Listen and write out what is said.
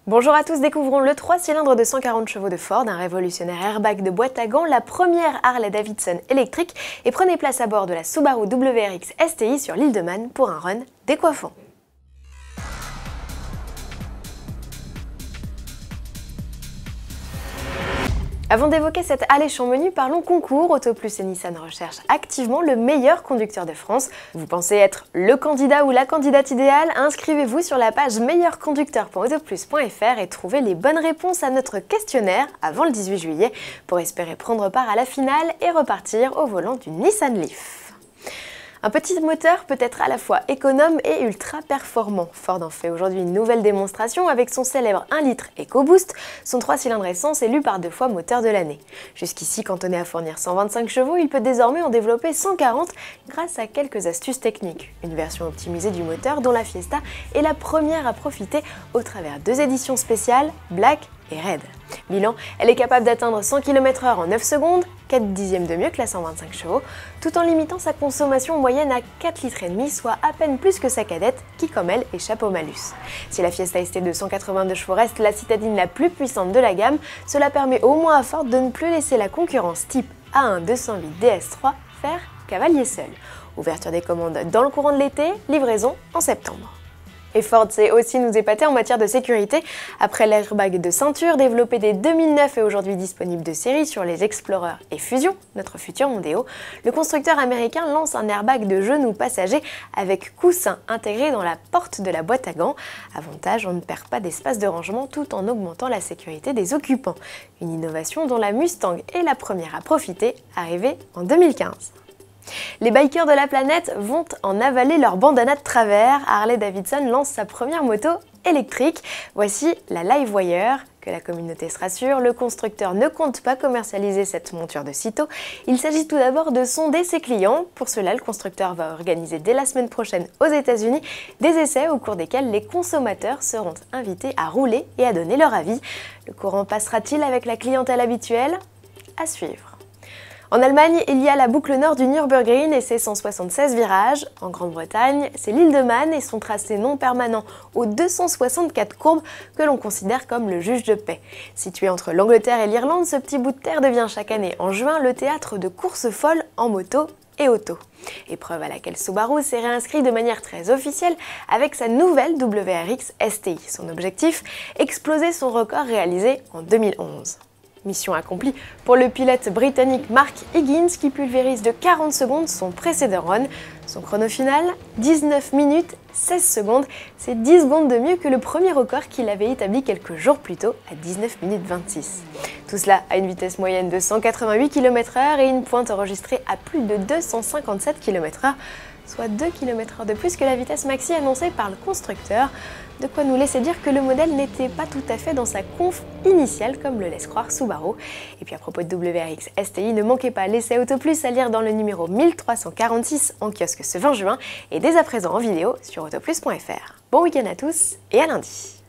Bonjour à tous, découvrons le 3 cylindres de 140 chevaux de Ford, un révolutionnaire airbag de boîte à gants, la première Harley-Davidson électrique, et prenez place à bord de la Subaru WRX STI sur l'île de Man pour un run décoiffant. Avant d'évoquer cet alléchant menu, parlons concours. Autoplus et Nissan recherchent activement le meilleur conducteur de France. Vous pensez être le candidat ou la candidate idéale? Inscrivez-vous sur la page meilleurconducteur.autoplus.fr et trouvez les bonnes réponses à notre questionnaire avant le 18 juillet pour espérer prendre part à la finale et repartir au volant d'une Nissan Leaf. Un petit moteur peut être à la fois économe et ultra performant. Ford en fait aujourd'hui une nouvelle démonstration avec son célèbre 1 litre EcoBoost, son 3 cylindres essence élu par 2 fois moteur de l'année. Jusqu'ici cantonné à fournir 125 chevaux, il peut désormais en développer 140 grâce à quelques astuces techniques. Une version optimisée du moteur dont la Fiesta est la première à profiter au travers 2 éditions spéciales, Black et Red. Bilan, elle est capable d'atteindre 100 km/h en 9 secondes, 4 dixièmes de mieux que la 125 chevaux, tout en limitant sa consommation moyenne à 4,5 litres, soit à peine plus que sa cadette, qui comme elle échappe au malus. Si la Fiesta ST de 182 chevaux reste la citadine la plus puissante de la gamme, cela permet au moins à Ford de ne plus laisser la concurrence type A1 208 DS3 faire cavalier seul. Ouverture des commandes dans le courant de l'été, livraison en septembre. Et Ford sait aussi nous épater en matière de sécurité. Après l'airbag de ceinture développé dès 2009 et aujourd'hui disponible de série sur les Explorer et Fusion, notre futur Mondeo, le constructeur américain lance un airbag de genou passager avec coussin intégré dans la porte de la boîte à gants. Avantage, on ne perd pas d'espace de rangement tout en augmentant la sécurité des occupants. Une innovation dont la Mustang est la première à profiter, arrivée en 2015. Les bikers de la planète vont en avaler leur bandana de travers. Harley-Davidson lance sa première moto électrique. Voici la Livewire. Que la communauté se rassure, le constructeur ne compte pas commercialiser cette monture de sitôt. Il s'agit tout d'abord de sonder ses clients. Pour cela, le constructeur va organiser dès la semaine prochaine aux États-Unis des essais au cours desquels les consommateurs seront invités à rouler et à donner leur avis. Le courant passera-t-il avec la clientèle habituelle? À suivre. En Allemagne, il y a la boucle nord du Nürburgring et ses 176 virages. En Grande-Bretagne, c'est l'île de Man et son tracé non permanent aux 264 courbes que l'on considère comme le juge de paix. Situé entre l'Angleterre et l'Irlande, ce petit bout de terre devient chaque année en juin le théâtre de courses folles en moto et auto. Épreuve à laquelle Subaru s'est réinscrit de manière très officielle avec sa nouvelle WRX STI. Son objectif, exploser son record réalisé en 2011. Mission accomplie pour le pilote britannique Mark Higgins qui pulvérise de 40 secondes son précédent run. Son chrono final, 19 minutes 16 secondes, c'est 10 secondes de mieux que le premier record qu'il avait établi quelques jours plus tôt à 19 minutes 26. Tout cela à une vitesse moyenne de 188 km/h et une pointe enregistrée à plus de 257 km/h, soit 2 km/h de plus que la vitesse maxi annoncée par le constructeur. De quoi nous laisser dire que le modèle n'était pas tout à fait dans sa conf initiale comme le laisse croire Subaru. Et puis à propos de WRX STI, ne manquez pas l'essai Autoplus à lire dans le numéro 1346 en kiosque ce 20 juin et dès à présent en vidéo sur autoplus.fr. Bon week-end à tous et à lundi.